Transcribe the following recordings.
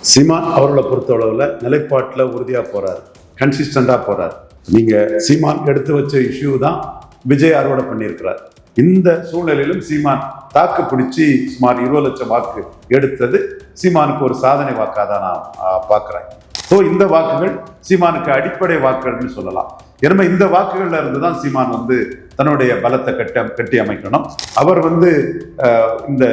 சீமான் அவர்களை பொறுத்தளவில் நிலைப்பாட்டில் உறுதியாக போகிறார், கன்சிஸ்டண்டாக போகிறார். நீங்கள் சீமான் எடுத்து வச்ச இஷ்யூ தான் விஜய் அறுவடை பண்ணியிருக்கிறார். இந்த சூழ்நிலையிலும் சீமான் தாக்கு பிடிச்சி சுமார் 20 லட்சம் வாக்கு எடுத்தது சீமானுக்கு ஒரு சாதனை வாக்காக தான் நான் பார்க்குறேன். ஸோ இந்த வாக்குகள் சீமானுக்கு அடிப்படை வாக்குகள்னு சொல்லலாம். ஏன்னா இந்த வாக்குகள்ல இருந்து தான் சீமான் தன்னுடைய பலத்தை கட்டி அமைக்கணும். அவர் இந்த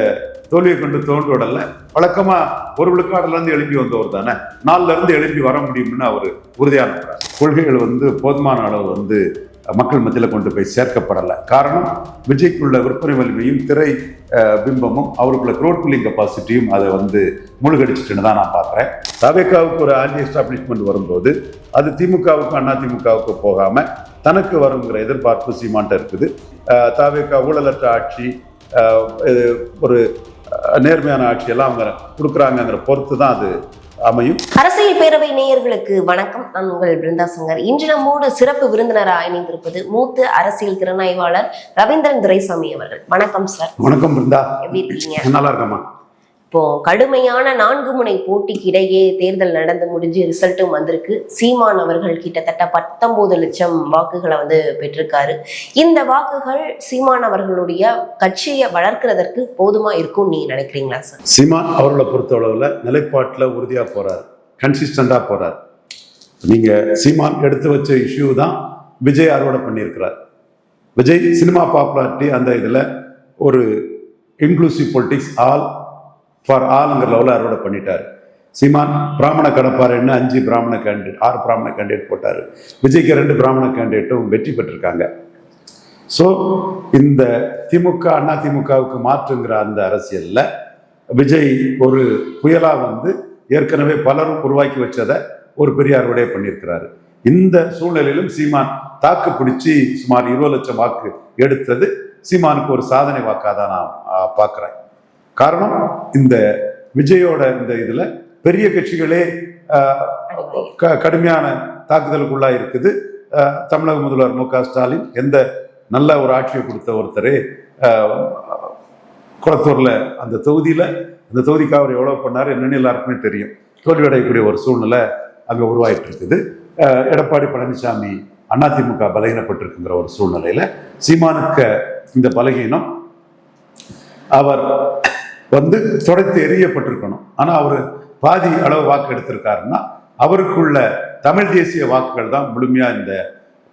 தோல்வியை கொண்டு தோன்றோடல வழக்கமா ஒரு விழுக்காடுல இருந்து எழுப்பி வந்தவர் தானே, 4ல இருந்து எழுப்பி வர முடியும்னு அவர் உறுதியான கொள்கைகள் போதுமான அளவு மக்கள் மத்தியில் கொண்டு போய் சேர்க்கப்படலை. காரணம், விஜய்க்குள்ள விற்பனை வலிமையும் திரை பிம்பமும் அவருக்குள்ள க்ரோட் புல்லிங் கெப்பாசிட்டியும் அதை முழுகடிச்சிட்டுன்னு தான் நான் பார்க்குறேன். தவேகாவுக்கு ஒரு ஆன்டி எஸ்டாப்ளிஷ்மெண்ட் வரும்போது அது திமுகவுக்கும் அண்ணா திமுகவுக்கு போகாமல் தனக்கு வருங்கிற எதிர்பார்ப்பு சீமான்ட்ட இருக்குது. தவேகா ஊழலற்ற ஆட்சி, ஒரு நேர்மையான ஆட்சியெல்லாம் அவங்க கொடுக்குறாங்கிற பொறுத்து தான் அது அமையும். அரசியல் பேரவை நேயர்களுக்கு வணக்கம். நான் உங்கள் பிருந்தா சங்கர். இன்று நம்மோடு சிறப்பு விருந்தினராக இணைந்திருப்பது மூத்த அரசியல் திறனாய்வாளர் ரவீந்திரன் துரைசாமி அவர்கள். வணக்கம் சார். வணக்கம் பிருந்தா, எப்படி இருக்கீங்க? நல்லா இருக்கமா. இப்போ கடுமையான 4 முனை போட்டிக்கு இடையே தேர்தல் நடந்து முடிஞ்சு ரிசல்ட்டும் வந்திருக்கு. சீமான் அவர்கள் கிட்டத்தட்ட 19 லட்சம் வாக்குகளை பெற்றிருக்காரு. இந்த வாக்குகள் சீமான் அவர்களுடைய கட்சியை வளர்க்கிறதற்கு போதுமா இருக்கும் நீ நினைக்கிறீங்களா சார்? சீமான் அவர்களை பொறுத்தளவுல நிலைப்பாட்டில் உறுதியா போறார், கன்சிஸ்டண்டா போறார். நீங்க சீமான் எடுத்து வச்ச இஷ்யூ தான் விஜய் அறுவடை பண்ணியிருக்கிறார். விஜய் சினிமா பாப்புலாரிட்டி அந்த இதுல ஒரு இன்க்ளூசிவ் பொலிட்டிக்ஸ் ஃபார் ஆல்ங்கிற லெவலில் அறுவடை பண்ணிட்டார். சீமான் பிராமண கடப்பாருன்னு 5 பிராமண கேண்டிடேட் 6 பிராமண கேண்டிடேட் போட்டார். விஜய்க்கு 2 பிராமண கேண்டிடேட்டும் வெற்றி பெற்றிருக்காங்க. ஸோ இந்த திமுக அண்ணா திமுகவுக்கு மாற்றுங்கிற அந்த அரசியலில் விஜய் ஒரு புயலாக ஏற்கனவே பலரும் உருவாக்கி வச்சதை ஒரு பெரிய அறுவடையை பண்ணியிருக்கிறாரு. இந்த சூழ்நிலையிலும் சீமான் தாக்கு பிடிச்சி சுமார் 20 லட்சம் வாக்கு எடுத்தது சீமானுக்கு ஒரு சாதனை வாக்காக தான் நான் பார்க்குறேன். காரணம், இந்த விஜயோட இந்த இதுல பெரிய கட்சிகளே கடுமையான தாக்குதலுக்குள்ளா இருக்குது. தமிழக முதல்வர் மு க ஸ்டாலின் எந்த நல்ல ஒரு ஆட்சியை கொடுத்த ஒருத்தரே குளத்தூர்ல அந்த தொகுதிக்கு அவர் எவ்வளவு பண்ணாரு என்னன்னு எல்லாருக்குமே தெரியும். தோல்வியடையக்கூடிய ஒரு சூழ்நிலை அங்க உருவாயிட்டு இருக்குது. எடப்பாடி பழனிசாமி அதிமுக பலகீனப்பட்டிருக்குங்கிற ஒரு சூழ்நிலையில சீமானுக்கு இந்த பலகீனம் அவர் தொடர்ந்து எரியப்பட்டிருக்கணும். ஆனா அவர் பாதி அளவு வாக்கு எடுத்திருக்காருன்னா அவருக்குள்ள தமிழ் தேசிய வாக்குகள் தான் முழுமையா இந்த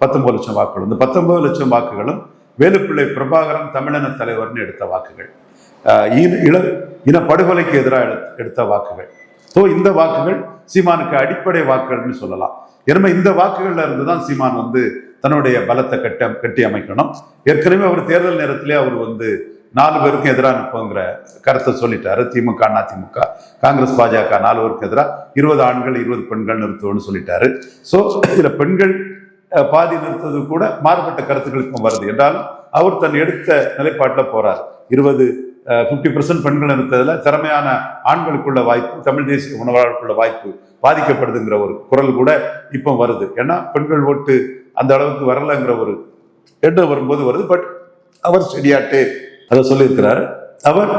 19 லட்சம் வாக்குகள். இந்த 19 லட்சம் வாக்குகளும் வேலுப்பிள்ளை பிரபாகரன் தமிழின தலைவர்னு எடுத்த வாக்குகள், இனப்படுகொலைக்கு எதிராக எடுத்த வாக்குகள். ஸோ இந்த வாக்குகள் சீமானுக்கு அடிப்படை வாக்குகள்னு சொல்லலாம். ஏன்னா இந்த வாக்குகள்ல இருந்து தான் சீமான் தன்னுடைய பலத்தை கட்டி அமைக்கணும். ஏற்கனவே அவர் தேர்தல் நேரத்திலே அவர் 4 பேருக்கும் எதிராக நிற்போங்கிற கருத்தை சொல்லிட்டாரு. திமுக அண்ணா திமுக காங்கிரஸ் பாஜக 4 பேருக்கு எதிராக 20 ஆண்கள் 20 பெண்கள் நிறுத்துவோம்னு சொல்லிட்டாரு. ஸோ இதுல பெண்கள் பாதி நிறுத்தது கூட மாறுபட்ட கருத்துக்களுக்கும் வருது என்றாலும் அவர் தன் எடுத்த நிலைப்பாட்டில் போறார். 50% பெண்கள் நிறுத்ததுல திறமையான ஆண்களுக்குள்ள வாய்ப்பு, தமிழ் தேசிய உணவாளர்களுக்குள்ள வாய்ப்பு பாதிக்கப்படுதுங்கிற ஒரு குரல் கூட இப்போ வருது. ஏன்னா பெண்கள் ஓட்டு அந்த அளவுக்கு வரலங்கிற ஒரு எண்ணம் வரும்போது வருது. பட் அவர் ஸ்டெடியாட்டே அதை சொல்லியிருக்கிறாரு. அவர்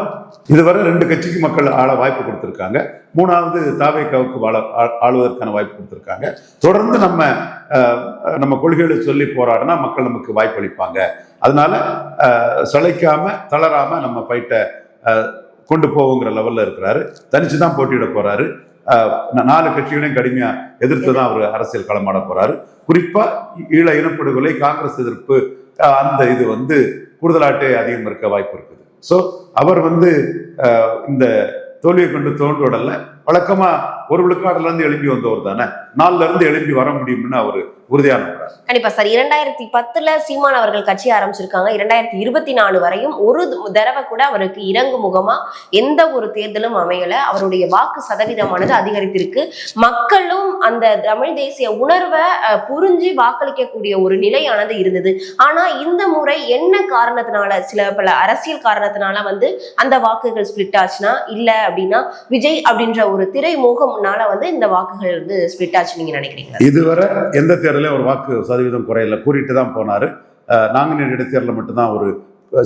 இதுவரை 2 கட்சிக்கு மக்கள் ஆள வாய்ப்பு கொடுத்துருக்காங்க. 3வது தாவேகாவுக்கு ஆளுவதற்கான வாய்ப்பு கொடுத்துருக்காங்க. தொடர்ந்து நம்ம கொள்கைகளை சொல்லி போராடினா மக்கள் நமக்கு வாய்ப்பு அளிப்பாங்க. அதனால சளைக்காம தளராம நம்ம ஃபைட்டை கொண்டு போவோங்கிற லெவல்ல இருக்கிறாரு. தனிச்சு தான் போட்டியிட போறாரு. 4 கட்சிகளையும் கடுமையா எதிர்த்து தான் அவர் அரசியல் களமாட போறாரு. குறிப்பா ஈழ இனப்படுகொலை, காங்கிரஸ் எதிர்ப்பு, அந்த இது கூடுதலாட்டே அதிகம் இருக்க வாய்ப்பு இருக்குது. ஸோ அவர் இந்த தோல்வியை கொண்டு தோன்றோடல வழக்கமா ஒரு விழுக்காடுல இருந்து எழுப்பி வந்தவர் தானே, 4ல இருந்து எழுப்பி வர முடியும்னு அவர் உறுதியான. கண்டிப்பா சார். 2010 சீமான் அவர்கள் கட்சி ஆரம்பிச்சிருக்காங்க. 2024 வரையும் ஒரு தடவை கூட அவருக்கு இறங்கு முகமா எந்த ஒரு தேர்தலும் அமையல. அவருடைய வாக்கு சதவீதமானது அதிகரித்திருக்கு. மக்களும் அந்த தமிழ் தேசிய உணர்வை புரிஞ்சு வாக்களிக்கக்கூடிய ஒரு நிலையானது இருந்தது. ஆனா இந்த முறை என்ன காரணத்தினால, பல அரசியல் காரணத்தினால அந்த வாக்குகள் ஸ்பிளிட் ஆச்சுன்னா, இல்ல அப்படின்னா விஜய் அப்படின்ற ஒரு திரை முகம்னால இந்த வாக்குகள் ஸ்பிளிட் ஆச்சு நீங்க நினைக்கிறீங்க? இதுவரை எந்த தேர்தலையும் ஒரு வாக்கு சதவீதம் குறையில கூறிட்டு தான் போனாரு. நாங்குநேரி இடைத்தேர்தலில் மட்டும்தான் ஒரு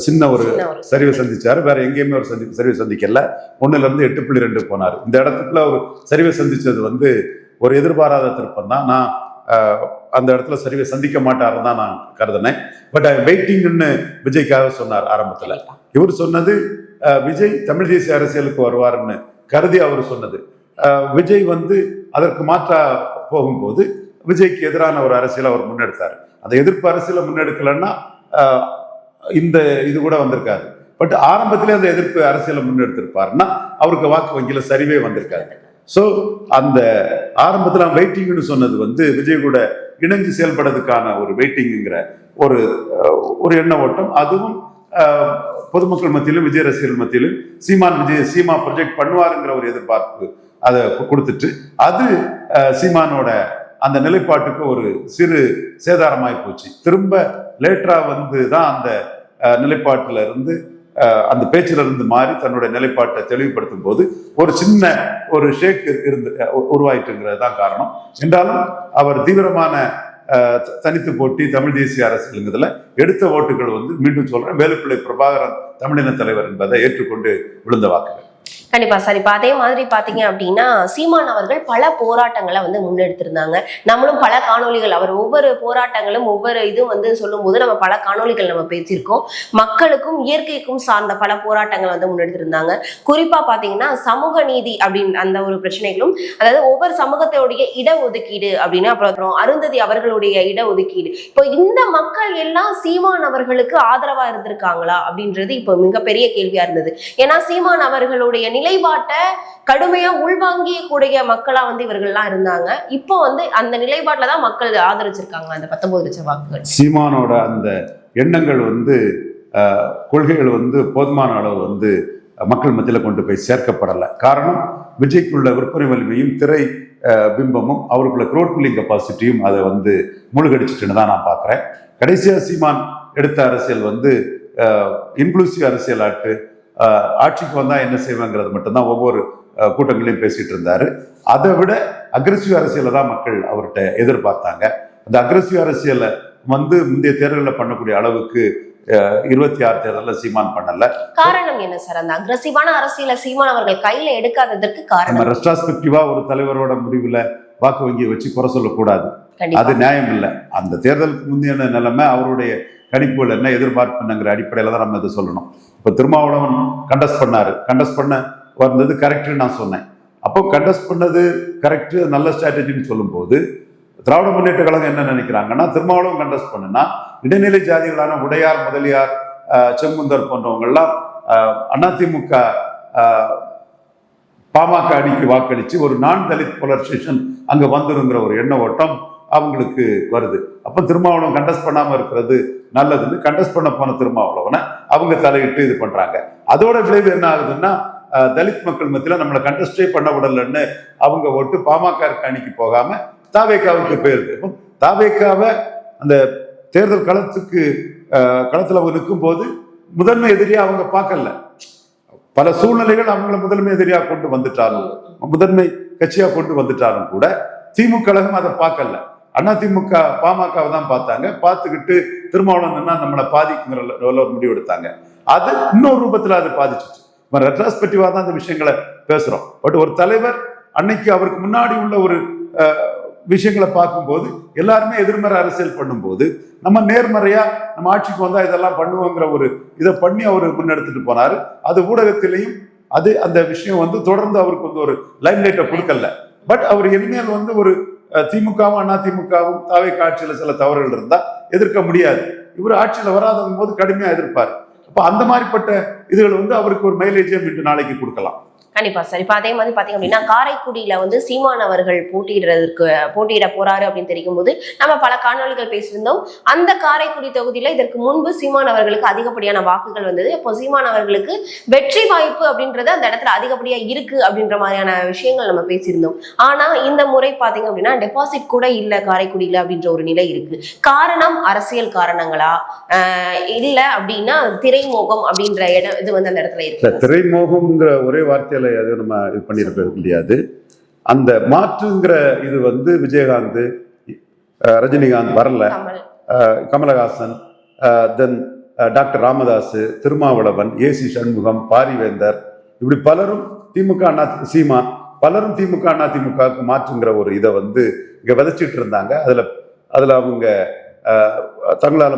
சின்ன ஒரு சின்ன ஒரு சரிவை சந்திச்சாரு. வேற எங்கேயுமே ஒரு சரிவை சந்திக்கல. 1லேருந்து 8.2 போனார். இந்த இடத்துக்குள்ள ஒரு சரிவை சந்திச்சது வந்து ஒரு எதிர்பாராத திருப்பம் தான். நான் அந்த இடத்துல சரிவை சந்திக்க மாட்டாருன்னு தான் நான் கருதினேன். பட் வெயிட்டிங்னு விஜய்க்காக சொன்னார் ஆரம்பத்துல. இவர் சொன்னது விஜய் தமிழ் தேசிய அரசியலுக்கு வருவாருன்னு கருதி அவர் சொன்னது. விஜய் வந்து அதற்கு மாற்றா போகும்போது விஜய்க்கு எதிரான ஒரு அரசியலை அவர் முன்னெடுத்தார். அந்த எதிர்ப்பு அரசியலை முன்னெடுக்கலன்னா இந்த இது கூட வந்திருக்காரு. பட் ஆரம்பத்திலே அந்த எதிர்ப்பு அரசியலை முன்னெடுத்திருப்பாருன்னா அவருக்கு வாக்கு வங்கியில சரிவே வந்திருக்காரு. ஸோ அந்த ஆரம்பத்தில் வெயிட்டிங்னு சொன்னது வந்து விஜய் கூட இணைஞ்சு செயல்படுறதுக்கான ஒரு வெயிட்டிங்கிற ஒரு ஒரு எண்ண ஓட்டம். அதுவும் பொதுமக்கள் மத்தியிலும் விஜய் ரசிகர்கள் மத்தியிலும் சீமா ப்ரொஜெக்ட் பண்ணுவாருங்கிற ஒரு எதிர்பார்ப்பு அதை கொடுத்துட்டு அது சீமானோட அந்த நிலைப்பாட்டுக்கு ஒரு சிறு சேதாரமாய் போச்சு. திரும்ப லேட்டரா வந்து தான் அந்த நிலைப்பாட்டில இருந்து அந்த பேச்சில இருந்து மாறி தன்னுடைய நிலைப்பாட்டை தெளிவுபடுத்தும் போது ஒரு சின்ன ஒரு ஷேக் உருவாயிட்டுங்கிறது தான் காரணம். என்றாலும் அவர் தீவிரமான தனித்து போட்டி தமிழ் தேசிய அரசியலுங்கிறதுல எடுத்த ஓட்டுகள் வந்து மீண்டும் சொல்றேன் வேலுப்பிள்ளை பிரபாகரன் தமிழின தலைவர் என்பதை ஏற்றுக்கொண்டு விழுந்த வாக்குகள். கண்டிப்பா சார். இப்ப அதே மாதிரி பாத்தீங்க அப்படின்னா சீமான் அவர்கள் பல போராட்டங்களை வந்து முன்னெடுத்திருந்தாங்க. நம்மளும் பல காணொலிகள் அவர் ஒவ்வொரு போராட்டங்களும் ஒவ்வொரு இதுவும் வந்து சொல்லும் போது நம்ம பல காணொலிகள் நம்ம பேசியிருக்கோம். மக்களுக்கும் இயற்கைக்கும் சார்ந்த பல போராட்டங்கள் வந்து முன்னெடுத்திருந்தாங்க. குறிப்பா பாத்தீங்கன்னா சமூக நீதி அப்படின்னு அந்த ஒரு பிரச்சனைகளும், அதாவது ஒவ்வொரு சமூகத்தோடைய இடஒதுக்கீடு அப்படின்னு, அப்புறம் அருந்ததி அவர்களுடைய இடஒதுக்கீடு, இப்போ இந்த மக்கள் எல்லாம் சீமான் அவர்களுக்கு ஆதரவா இருந்திருக்காங்களா அப்படின்றது இப்போ மிகப்பெரிய கேள்வியா இருந்தது. ஏன்னா சீமான் அவர்களுடைய நிலைப்பாட்டை கடுமையா உள்வாங்கிய கூடிய மக்களா வந்து இவர்கள்லாம் இருந்தாங்க. இப்போ வந்து அந்த நிலைப்பாட்டில தான் மக்கள் ஆதரிச்சிருக்காங்க அந்த 19 லட்சம் வாக்குகள். சீமானோட அந்த எண்ணங்கள் வந்து கொள்கைகள் வந்து போதுமான அளவு வந்து மக்கள் மத்தியில் கொண்டு போய் சேர்க்கப்படலை. காரணம் விஜய்க்குள்ள விற்பனை வலிமையும் திரை பிம்பமும் அவருக்குள்ள க்ரோட் புல்லிங் கெப்பாசிட்டியும் அதை வந்து முழுகடிச்சிட்டுன்னு தான் நான் பார்க்குறேன். கடைசியாக சீமான் எடுத்த அரசியல் வந்து இன்க்ளூசிவ் அரசியல் ஆட்சிக்கு வந்தா என்ன செய்வாங்கிறது மட்டும்தான் ஒவ்வொரு கூட்டங்களையும் பேசிட்டு இருந்தாரு. அதை விட அக்ரெசிவ் அரசியலை தான் மக்கள் அவர்கிட்ட எதிர்பார்த்தாங்க. அந்த அக்ரெசிவ் அரசியலை வந்து முந்தைய தேர்தலில் பண்ணக்கூடிய அளவுக்கு 26 தேர்தலில் சீமான் பண்ணல. காரணம் என்ன சார்? அந்த அக்ரெசிவான அரசியலை சீமான் அவர்கள் கையில எடுக்காததற்கு காரணம் ரெஸ்ட்ராஸ்பெக்டிவா ஒரு தலைவரோட முடிவுல வாக்கு வங்கியை வச்சு குறை சொல்லக்கூடாது. அது நியாயம் இல்லை. அந்த தேர்தலுக்கு முந்தைய நிலைமை அவருடைய கணிப்புகள் என்ன எதிர்பார்ப்பு என்னங்கிற அடிப்படையில தான் நம்ம இதை சொல்லணும். இப்போ திருமாவளவன் கண்டஸ்ட் பண்ணாரு. கண்டஸ்ட் பண்ண வந்தது கரெக்டுன்னு நான் சொன்னேன். அப்போ கண்டஸ்ட் பண்ணது கரெக்டு நல்ல ஸ்ட்ராட்டஜின்னு சொல்லும்போது திராவிட முன்னேற்ற கழகம் என்ன நினைக்கிறாங்கன்னா, திருமாவளவன் கண்டஸ்ட் பண்ணுனா இடைநிலை ஜாதிகளான உடையார், முதலியார், செங்குந்தர் போன்றவங்கெல்லாம் அதிமுக பாமக அணிக்கு வாக்களிச்சு ஒரு நான் தலித் போலரைசேஷன் அங்க வந்துருங்கிற ஒரு எண்ண ஓட்டம் அவங்களுக்கு வருது. அப்ப திருமாவளவன் கண்டஸ்ட் பண்ணாம இருக்கிறது நல்லதுன்னு கண்டஸ்ட் பண்ண போன திருமாவளவனை அவங்க தலையிட்டு இது பண்றாங்க. அதோட விளைவு என்ன ஆகுதுன்னா, தலித் மக்கள் மத்தியில நம்மளை கண்டஸ்டே பண்ண விடலன்னு அவங்க ஓட்டு பாமக அணிக்கு போகாம தாவேக்காவுக்கு போயிருது. தாவேக்காவை அந்த தேர்தல் களத்துல அவங்க நிற்கும் போது முதன்மை எதிரியா அவங்க பார்க்கல. பல சூழ்நிலைகள் அவங்களை முதன்மை எதிரியா கொண்டு வந்துட்டாலும், முதன்மை கட்சியா கொண்டு வந்துட்டாலும் கூட திமுக கழகம் அதை பார்க்கல. அதிமுக பாமகவை தான் பார்த்தாங்க. பார்த்துக்கிட்டு திருமாவளவன் நம்மளை பாதிக்குங்கிற ஒரு முடிவு எடுத்தாங்க. அது இன்னொரு ரூபத்துல அதை பாதிச்சிச்சு. ரெட்ராஸ்பெக்டிவா தான் இந்த விஷயங்களை பேசுறோம். பட் ஒரு தலைவர் அன்னைக்கு அவருக்கு முன்னாடி உள்ள ஒரு விஷயங்களை பார்க்கும்போது எல்லாருமே எதிர்மறை அரசியல் பண்ணும்போது நம்ம நேர்மறையா நம்ம ஆட்சிக்கு வந்தா இதெல்லாம் பண்ணுவோங்கிற ஒரு இதை பண்ணி அவர் முன்னெடுத்துட்டு போனாரு. அது ஊடகத்திலையும் அது அந்த விஷயம் வந்து தொடர்ந்து அவருக்கு வந்து ஒரு லைம் லைட்டை கொடுக்கல. பட் அவர் இனிமேல் வந்து ஒரு திமுகவும் அதிமுகவும் தாவேக்கா ஆட்சியில சில தவறுகள் இருந்தா எதிர்க்க முடியாது. இவர் ஆட்சியில வராதவங்க போது கடுமையா எதிர்ப்பாரு. அப்ப அந்த மாதிரிப்பட்ட இதுகள் வந்து அவருக்கு ஒரு மைலேஜை மீண்டும் நாளைக்கு கொடுக்கலாம். கண்டிப்பா சார். இப்ப அதே மாதிரி பாத்தீங்க அப்படின்னா காரைக்குடியில வந்து சீமான் அவர்கள் போட்டியிட போறாரு அப்படின்னு தெரியும் போது நம்ம பல காணொலிகள் பேசியிருந்தோம். அந்த காரைக்குடி தொகுதியில இதற்கு முன்பு சீமான் அவர்களுக்கு அதிகப்படியான வாக்குகள் வந்தது. இப்போ சீமான் அவர்களுக்கு வெற்றி வாய்ப்பு அப்படின்றது அந்த இடத்துல அதிகப்படியா இருக்கு அப்படின்ற மாதிரியான விஷயங்கள் நம்ம பேசியிருந்தோம். ஆனா இந்த முறை பாத்தீங்க அப்படின்னா டெபாசிட் கூட இல்ல காரைக்குடியில அப்படின்ற ஒரு நிலை இருக்கு. காரணம் அரசியல் காரணங்களா, இல்ல அப்படின்னா திரைமோகம் அப்படின்ற இடம் இது வந்து அந்த இடத்துல இருக்கு. திரைமோகம்ங்கிற ஒரே வார்த்தையில அது நம்ம இது பண்ணிருக்க முடியாது. அந்த மாற்றுங்கிற இது வந்து விஜயகாந்த், ரஜினிகாந்த் வரல, கமலஹாசன், தென் டாக்டர் ராமதாஸ், திருமாவளவன், ஏசி சண்முகம், பாரிவேந்தர், இப்படி பலரும் திமுக அண்ணா சீமான் பலரும் திமுக அண்ணா திமுகவுக்கு மாற்றுங்கிற ஒரு இதை வந்து இங்க விதைச்சிட்டு இருந்தாங்க. அதுல அவங்க தங்களால்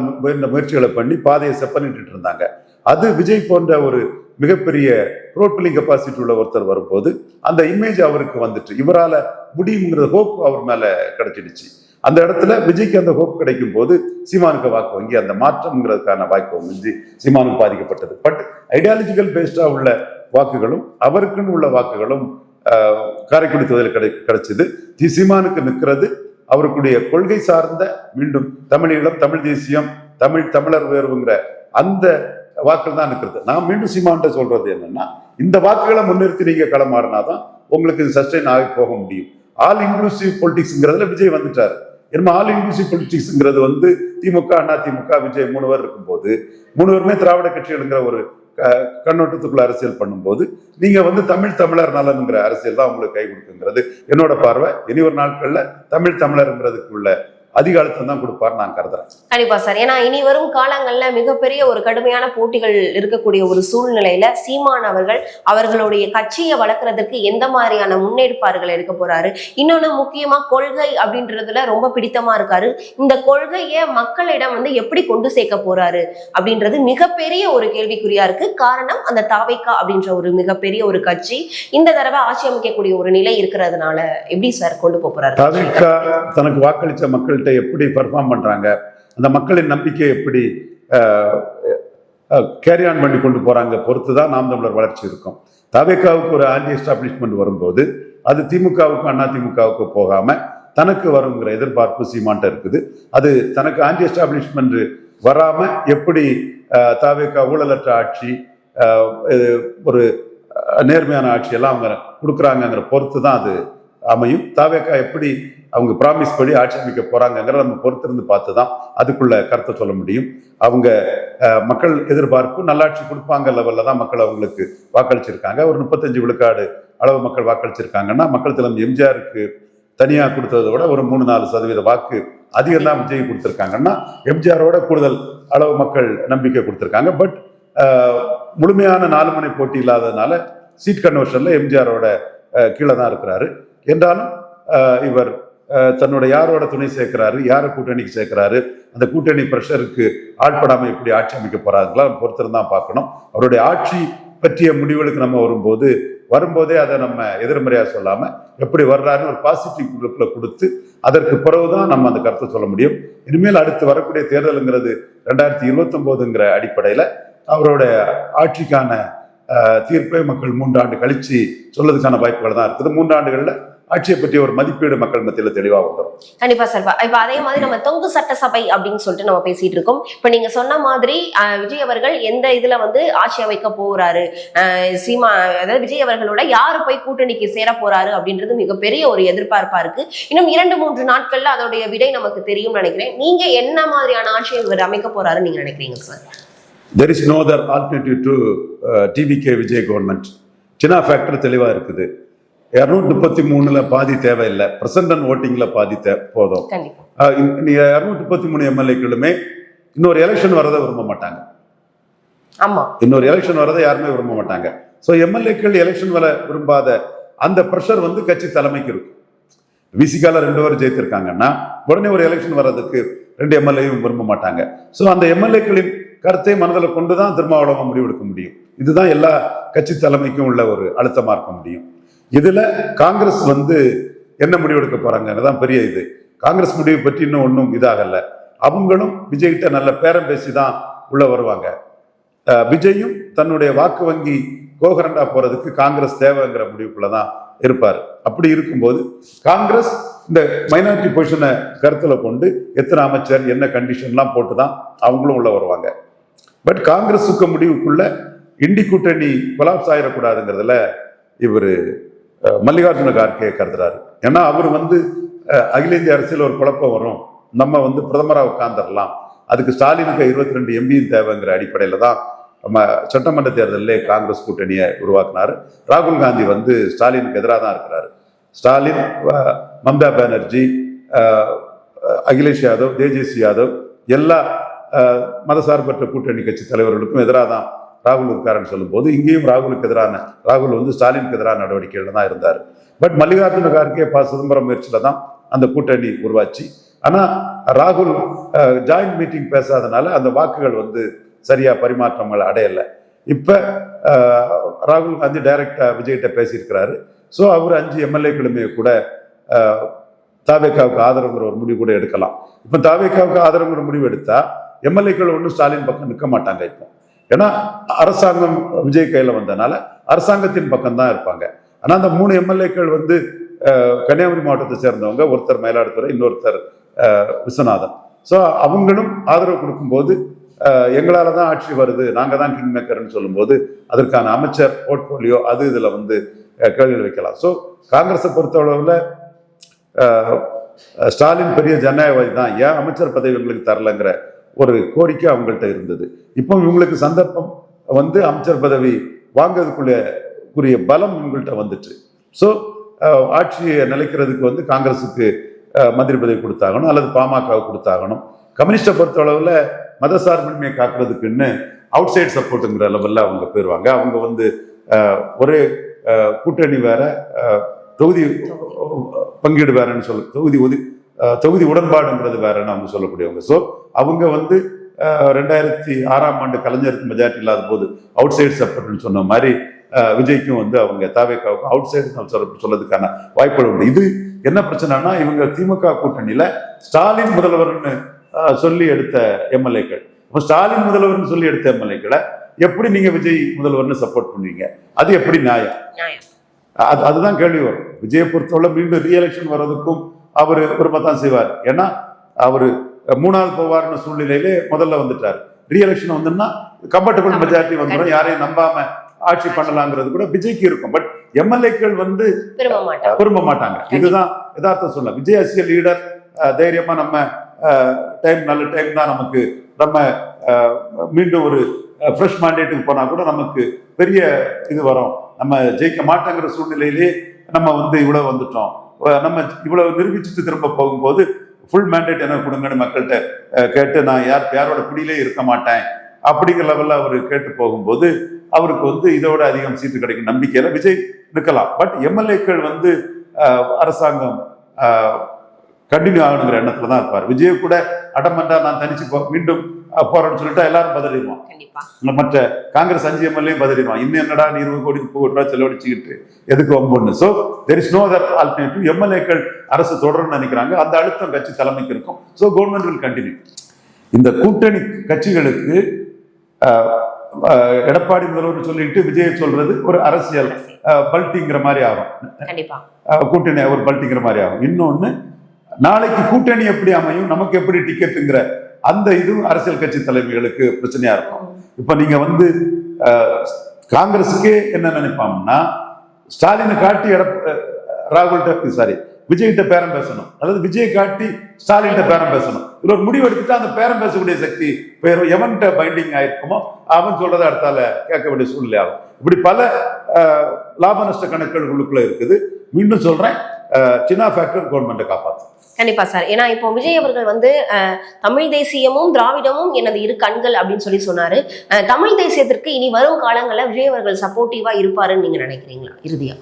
முயற்சிகளை பண்ணி பாதையை செப்பனிட்டு இருந்தாங்க. அது விஜய் போன்ற ஒரு மிகப்பெரிய ரோட்பில்லிங் கெப்பாசிட்டி உள்ள ஒருத்தர் வரும்போது அந்த இமேஜ் அவருக்கு வந்துட்டு இவரால் முடியுங்கிற ஹோப் அவர் மேல கிடைச்சிடுச்சு. அந்த இடத்துல விஜய்க்கு அந்த ஹோப் கிடைக்கும் போது சீமானுக்கு வாக்கு வங்கி அந்த மாற்றம்ங்கிறதுக்கான வாய்ப்பு வங்கி சீமானுக்கு பாதிக்கப்பட்டது. பட் ஐடியாலஜிக்கல் பேஸ்டா உள்ள வாக்குகளும் அவருக்குன்னு உள்ள வாக்குகளும் காரைக்குடி தொகுதியில் கிடைச்சது. சீமானுக்கு நிற்கிறது அவருக்குடைய கொள்கை சார்ந்த மீண்டும் தமிழீழம், தமிழ் தேசியம், தமிழர் உயர்வுங்கிற அந்த வாக்குகள் தான் இருக்கிறது. நான் மீண்டும் சீமான்ட்ட சொல்றது என்னன்னா, இந்த வாக்குகளை முன்னிறுத்தி நீங்க களமாறினாதான் உங்களுக்கு சஸ்டெயின் ஆகி போக முடியும். ஆல் இன்க்ளூசிவ் பொலிட்டிக்ஸ்ங்கிறதுல விஜய் வந்துட்டாரு. ஏன்னா ஆல் இன்க்ளூசிவ் பொலிட்டிக்ஸ்ங்கிறது வந்து திமுக, அண்ணா திமுக, விஜய் 3 பேர் இருக்கும்போது 3 பேருமே திராவிட கட்சிகளுங்கிற ஒரு கண்ணோட்டத்துக்குள்ள அரசியல் பண்ணும்போது நீங்க வந்து தமிழர் நலனுங்கிற அரசியல் தான் உங்களுக்கு கை கொடுக்குங்கிறது என்னோட பார்வை. இனி ஒரு நாட்கள்ல தமிழருங்கிறதுக்குள்ள அதிக அழுத்தம் தான் கொடுப்பார் நான் கருதுறேன். கண்டிப்பா சார். ஏன்னா இனி வரும் காலங்கள்ல மிகப்பெரிய ஒரு கடுமையான போட்டிகள் இருக்கக்கூடிய ஒரு சூழ்நிலையில சீமான் அவர்களுடைய கட்சியை வளர்க்கறதுக்கு எந்த மாதிரியான முன்னெடுப்பார்கள் எடுக்க போறாரு, இன்னொன்னு முக்கியமா கொள்கை அப்படின்றதுல ரொம்ப பிடித்தமா இருக்காரு. இந்த கொள்கையை மக்களிடம் வந்து எப்படி கொண்டு சேர்க்க போறாரு அப்படின்றது மிகப்பெரிய ஒரு கேள்விக்குறியா இருக்கு. காரணம் அந்த தாவேகா அப்படின்ற ஒரு மிகப்பெரிய ஒரு கட்சி இந்த தடவை ஆட்சி அமைக்கக்கூடிய ஒரு நிலை இருக்கிறதுனால எப்படி சார் கொண்டு போறாரு? தாவேகா தனக்கு வாக்களிச்ச மக்கள்கிட்ட எப்படி பெர்ஃபார்ம் பண்றாங்க, அந்த மக்களின் நம்பிக்கையை எப்படி கேரி ஆன் பண்ணி கொண்டு போறாங்க பொறுத்து தான் நாம் தமிழர் வளர்ச்சி இருக்கும். தாவேகாவுக்கு ஒரு ஆன்டி எஸ்டாப்ளிஷ்மெண்ட் வரும்போது அது திமுகவுக்கு அண்ணா திமுகவுக்கு போகாம தனக்கு வருங்கிற எதிர்பார்ப்பு சீமான்ட்ட இருக்குது. அது தனக்கு ஆன்டி எஸ்டாப்ளிஷ்மெண்ட் வராம எப்படி தாவேகா ஊழலற்ற ஆட்சி, ஒரு நேர்மையான ஆட்சி எல்லாம் அவங்க கொடுக்குறாங்கிற பொறுத்து தான் அது அமையும். தாவேகா எப்படி அவங்க ப்ராமிஸ் படி ஆட்சி அமைக்க போறாங்கிற நம்ம பொறுத்திருந்து பார்த்து தான் அதுக்குள்ள கருத்தை சொல்ல முடியும். அவங்க மக்கள் எதிர்பார்ப்பு நல்லாட்சி கொடுப்பாங்க லெவல்ல தான் மக்கள் அவங்களுக்கு வாக்களிச்சிருக்காங்க. ஒரு 35 விழுக்காடு அளவு மக்கள் வாக்களிச்சிருக்காங்கன்னா மக்கள் தலைமை எம்ஜிஆருக்கு தனியாக கொடுத்ததை விட ஒரு 3-4% வாக்கு அதிகம் தான் விஜய் கொடுத்துருக்காங்கன்னா எம்ஜிஆரோட கூடுதல் அளவு மக்கள் நம்பிக்கை கொடுத்துருக்காங்க. பட் முழுமையான 4 முனை போட்டி இல்லாததுனால சீட் கன்வர்ஷன்ல எம்ஜிஆரோட கீழே தான் இருக்கிறாரு. என்றாலும் இவர் தன்னோட யாரோட துணை சேர்க்கிறாரு, யாரை கூட்டணிக்கு சேர்க்கிறாரு, அந்த கூட்டணி பிரஷருக்கு ஆட்படாம எப்படி ஆட்சி அமைக்க போறாங்களா பொறுத்திருந்தான் பார்க்கணும். அவருடைய ஆட்சி பற்றிய முடிவுகளுக்கு நம்ம வரும்போதே அதை நம்ம எதிர்மறையா சொல்லாம எப்படி வர்றாருன்னு ஒரு பாசிட்டிவ் குரூப்ல கொடுத்து அதற்கு பிறகுதான் நம்ம அந்த கருத்தை சொல்ல முடியும். இனிமேல் அடுத்து வரக்கூடிய தேர்தலுங்கிறது 2029ங்கிற அடிப்படையில அவரோட ஆட்சிக்கான தீர்ப்பை மக்கள் 3 ஆண்டு கழிச்சு சொல்றதுக்கான வாய்ப்புகள் தான் இருக்குது. 3 ஆண்டுகள்ல ஆட்சியை பற்றிய ஒரு மதிப்பீடு மக்கள் மத்தியில தெளிவா வந்துடும். கண்டிப்பா சார். இப்ப அதே மாதிரி நம்ம தொங்கு சட்டசபை அப்படின்னு சொல்லிட்டு நம்ம பேசிட்டு இருக்கோம். இப்ப நீங்க சொன்ன மாதிரி விஜய் அவர்கள் எந்த இதுல வந்து ஆட்சி அமைக்க போறாரு, அதாவது விஜய் அவர்களோட யாரு போய் கூட்டணிக்கு சேர போறாரு அப்படின்றது மிகப்பெரிய ஒரு எதிர்பார்ப்பா இருக்கு. இன்னும் 2-3 நாட்கள்ல அதோடைய விடை நமக்கு தெரியும் நினைக்கிறேன். நீங்க என்ன மாதிரியான ஆட்சியை இவர் அமைக்க போறாருன்னு நீங்க நினைக்கிறீங்க sir? There is no other alternative to TVK Vijay government. சின்ன ஃபேக்டர் தெளிவா இருக்குது. 233ல பாதி தேவையில்லை, பிரசன்ட் ஓட்டிங்ல பாதி போதும். 233 எம்எல்ஏக்களுமே இன்னொரு எலெக்ஷன் வரதை விரும்ப மாட்டாங்க. ஆமா, இன்னொரு எலெக்ஷன் வரதை யாருமே விரும்ப மாட்டாங்க. ஸோ எம்எல்ஏக்கள் எலெக்ஷன் வர விரும்பாத அந்த ப்ரெஷர் வந்து கட்சி தலைமைக்கு இருக்கும். விசிகால 2 பேர் ஜெயித்திருக்காங்கன்னா உடனே ஒரு எலெக்ஷன் வர்றதுக்கு 2 எம்எல்ஏயும் விரும்ப மாட்டாங்க. ஸோ அந்த எம்எல்ஏக்களின் கருத்தை மனதில் கொண்டுதான் திருமாவளவன் முடிவெடுக்க முடியும். இதுதான் எல்லா கட்சி தலைமைக்கும் உள்ள ஒரு அழுத்தமா இருக்க முடியும். இதுல காங்கிரஸ் வந்து என்ன முடிவெடுக்க போறாங்கதான் பெரிய இது. காங்கிரஸ் முடிவு பற்றி இன்னும் ஒன்றும் இதாகல. அவங்களும் விஜய்கிட்ட நல்ல பேரம் பேசிதான் உள்ள வருவாங்க. விஜயும் தன்னுடைய வாக்கு வங்கி கோகரண்டா போறதுக்கு காங்கிரஸ் தேவைங்கிற முடிவுக்குள்ளதான் இருப்பாரு. அப்படி இருக்கும்போது காங்கிரஸ் இந்த மைனாரிட்டி பொசிஷனை கருத்துல கொண்டு எத்தனை அமைச்சர் என்ன கண்டிஷன்லாம் போட்டுதான் அவங்களும் உள்ள வருவாங்க. பட் காங்கிரஸுக்கு முடிவுக்குள்ள இண்டி கூட்டணி கொலாப்ஸ் ஆயிடக்கூடாதுங்கிறதுல இவர் மல்லிகார்ஜுன கார்கே கருதுறாரு. ஏன்னா அவர் வந்து அகில இந்திய அரசியல் ஒரு குழப்பம் வரும், நம்ம வந்து பிரதமராக உட்கார்ந்துடலாம், அதுக்கு ஸ்டாலினுக்கு 22 எம்பியும் தேவைங்கிற அடிப்படையில தான் நம்ம சட்டமன்ற தேர்தலிலே காங்கிரஸ் கூட்டணியை உருவாக்குனாரு. ராகுல் காந்தி வந்து ஸ்டாலினுக்கு எதிராக தான் இருக்கிறாரு. ஸ்டாலின், மம்தா பானர்ஜி, அகிலேஷ் யாதவ், தேஜஸ்வி யாதவ் எல்லா மதசார்பற்ற கூட்டணி கட்சி தலைவர்களுக்கும் எதிராக தான் ராகுல் இருக்காருன்னு சொல்லும்போது இங்கேயும் ராகுல் வந்து ஸ்டாலினுக்கு எதிரான நடவடிக்கைகள் தான் இருந்தார். பட் மல்லிகார்ஜுன கார்கே சிதம்பரம் முயற்சியில தான் அந்த கூட்டணி உருவாச்சு. ஆனா ராகுல் ஜாயிண்ட் மீட்டிங் பேசாதனால அந்த வாக்குகள் வந்து சரியா பரிமாற்றங்கள் அடையலை. இப்ப ராகுல் காந்தி டைரக்டா விஜய்கிட்ட பேசியிருக்கிறாரு. ஸோ அவர் 5 எம்எல்ஏக்களுமே கூட தாவேக்காவுக்கு ஆதரவுங்கிற ஒரு முடிவு கூட எடுக்கலாம். இப்போ தாவேக்காவுக்கு ஆதரவுங்கிற முடிவு எடுத்தா எம்எல்ஏக்கள் ஒன்றும் ஸ்டாலின் பக்கம் நிற்க மாட்டாங்க. இப்போ ஏன்னா அரசாங்கம் விஜய் கையில வந்ததுனால அரசாங்கத்தின் பக்கம் தான் இருப்பாங்க. ஆனா அந்த 3 எம்எல்ஏக்கள் வந்து கன்னியாகுமரி மாவட்டத்தை சேர்ந்தவங்க, ஒருத்தர் மயிலாடுதுறை, இன்னொருத்தர் விஸ்வநாதன். ஸோ அவங்களும் ஆதரவு கொடுக்கும்போது எங்களால தான் ஆட்சி வருது, நாங்க தான் கிங் மேக்கர்னு சொல்லும்போது அதற்கான அமைச்சர் போர்ட்போலியோ அது இதுல வந்து கேள்வி வைக்கலாம். ஸோ காங்கிரஸை பொறுத்தளவுல ஸ்டாலின் பெரிய ஜனநாயகவாதி தான், ஏன் அமைச்சர் பதவி உங்களுக்கு தரலங்கிற ஒரு கோரிக்கை அவங்கள்ட்ட இருந்தது. இப்போ இவங்களுக்கு சந்தர்ப்பம் வந்து அமைச்சர் பதவி வாங்கிறதுக்குரிய பலம் இவங்கள்ட்ட வந்துட்டு. ஸோ ஆட்சியை நிலைக்கிறதுக்கு வந்து காங்கிரஸுக்கு மந்திரி பதவி கொடுத்தாகணும் அல்லது பாமகவுக்கு கொடுத்தாகணும். கம்யூனிஸ்டை பொறுத்தளவுல மதசார்பின்மையை காக்குறதுக்குன்னு அவுட் சைட் சப்போர்ட்டுங்கிற லெவல்ல அவங்க போயிடுவாங்க. அவங்க வந்து ஒரே கூட்டணி வேற, தொகுதி பங்கீடு வேறன்னு தொகுதி உடன்பாடுங்கிறது வேறன்னு அவங்க சொல்லக்கூடியவங்க. ஸோ அவங்க வந்து 2006ஆம் ஆண்டு கலைஞருக்கு மெஜாரிட்டி இல்லாத போது அவுட் சைட் சப்போர்ட்னு சொன்ன மாதிரி விஜய்க்கும் வந்து அவங்க தாவேக்காவுக்கும் அவுட் சைடு சொல்லதுக்கான வாய்ப்புகள் உண்டு. இது என்ன பிரச்சனைனா, இவங்க திமுக கூட்டணியில ஸ்டாலின் முதல்வர்னு சொல்லி எடுத்த எம்எல்ஏக்கள், இப்போ ஸ்டாலின் முதல்வர்னு சொல்லி எடுத்த எம்எல்ஏக்களை எப்படி நீங்க விஜய் முதல்வர்னு சப்போர்ட் பண்ணுவீங்க? அது எப்படி நியாயம்? அதுதான் கேள்வி வரும். விஜயை பொறுத்தவரை மீண்டும் ரீஎலெக்ஷன் வர்றதுக்கும் அவர் விரும்பத்தான் செய்வார். ஏன்னா அவரு 3வது போவார்னு சூழ்நிலையிலே முதல்ல வந்துட்டார். ரீஎலெக்ஷன் வந்துன்னா கம்ஃபர்டபுள் மெஜாரிட்டி வந்துடும், யாரையும் நம்பாம ஆட்சி பண்ணலாங்கிறது கூட விஜய்க்கு இருக்கும். பட் எம்எல்ஏக்கள் வந்து விரும்ப மாட்டாங்க. இதுதான் யதார்த்தம் சொல்ல. விஜய் அஸ் எ லீடர் தைரியமா நம்ம நல்ல டைம் தான் நமக்கு, நம்ம மீண்டும் ஒரு ஃப்ரெஷ் மேண்டேட்டுக்கு போனா கூட நமக்கு பெரிய இது வரும், நம்ம ஜெயிக்க மாட்டேங்கிற சூழ்நிலையிலேயே நம்ம வந்து இவ்வளவு வந்துட்டோம், நம்ம இவ்வளவு நிரூபிச்சுட்டு திரும்ப போகும்போது ஃபுல் மேண்டேட் என்ன கொடுங்கன்னு மக்கள்கிட்ட கேட்டு நான் யாரோட பிடியிலே இருக்க மாட்டேன் அப்படிங்கிற லெவல்ல அவர் கேட்டு போகும்போது அவருக்கு வந்து இதோட அதிகம் சீட்டு கிடைக்கும் நம்பிக்கையில விஜய் நிற்கலாம். பட் எம்எல்ஏக்கள் வந்து அரசாங்கம் கண்டினியூ ஆகணுங்கிற எண்ணத்துல தான் இருப்பார். விஜய் கூட அடமண்டா நான் தனிச்சு மீண்டும் போறேன்னு சொல்லிட்டு எல்லாரும் பதறிடுவான். மற்ற காங்கிரஸ் 5 எம்எல்ஏ பதறிடுவான். இன்னும் என்னடா 20 கோடி 30 கோடி ரூபாய் செலவழிச்சுக்கிட்டு எதுக்கு வம்புன்னு. So there is no other alternative. எம்எல்ஏக்கள் அரசு தொடரணும்னு நினைக்கிறாங்க. அந்த அழுத்தம் கட்சி தலைமைக்கு இருக்கும். So government will continue. இந்த கூட்டணி கட்சிகளுக்கு எடப்பாடி முதல்வர் சொல்லிட்டு விஜய் சொல்றது ஒரு அரசியல் பல்ட்டிங்கிற மாதிரி ஆகும். கூட்டணி ஒரு பல்ட்டிங்கிற மாதிரி ஆகும். இன்னொன்னு, நாளைக்கு கூட்டணி எப்படி அமையும், நமக்கு எப்படி டிக்கெட்டுங்கிற அந்த இதுவும் அரசியல் கட்சி தலைமைகளுக்கு பிரச்சனையா இருக்கும். இப்ப நீங்க வந்து காங்கிரஸுக்கே என்ன நினைப்பாங்கன்னா, ஸ்டாலினை காட்டி விஜய்கிட்ட பேரம் பேசணும், அல்லது விஜய் காட்டி ஸ்டாலின் பேரம் பேசணும். இதுல ஒரு முடிவு எடுத்துட்டு அந்த பேரம் பேசக்கூடிய சக்தி பேரும் எவன்கிட்ட பைண்டிங் ஆயிருக்குமோ அவன் சொல்றதை அடுத்தால கேட்க வேண்டிய சூழ்நிலை ஆகும். இப்படி பல லாப நஷ்ட கணக்குகள் உள்ளுக்குள்ள இருக்குது. மீண்டும் சொல்றேன், சின்ன ஃபேக்டர் கவர்மெண்ட்டை காப்பாற்றும். கண்டிப்பா சார். ஏன்னா இப்போ விஜய் அவர்கள் வந்து தமிழ் தேசியமும் திராவிடமும் எனது இரு கண்கள் அப்படின்னு சொன்னாரு. தமிழ் தேசியத்திற்கு இனி வரும் காலங்களில் விஜய் அவர்கள் சப்போர்ட்டிவா இருப்பாருன்னு நீங்க நினைக்கிறீங்களா? இறுதியா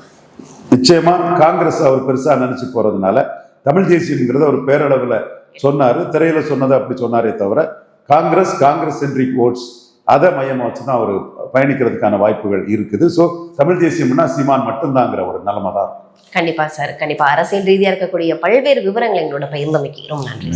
நிச்சயமா காங்கிரஸ் அவர் பெருசா நினைச்சு போறதுனால தமிழ் தேசியம்ங்கிறத ஒரு பேரளவுல சொன்னாரு, திரையில சொன்னதை அப்படி சொன்னாரே தவிர காங்கிரஸ் சென்ட்ரிக் ஓட்ஸ் அதை மையமா வச்சுதான் அவர் பயணிக்கிறதுக்கான வாய்ப்புகள் இருக்குது. ஸோ தமிழ் தேசியம்னா சீமான் மட்டும்தாங்கிற ஒரு நிலைமை தான். கண்டிப்பா சார், கண்டிப்பா. அரசியல் ரீதியா இருக்கக்கூடிய பல்வேறு விவரங்கள் எங்களோட பகிர்ந்தமைக்கு ரொம்ப நன்றி.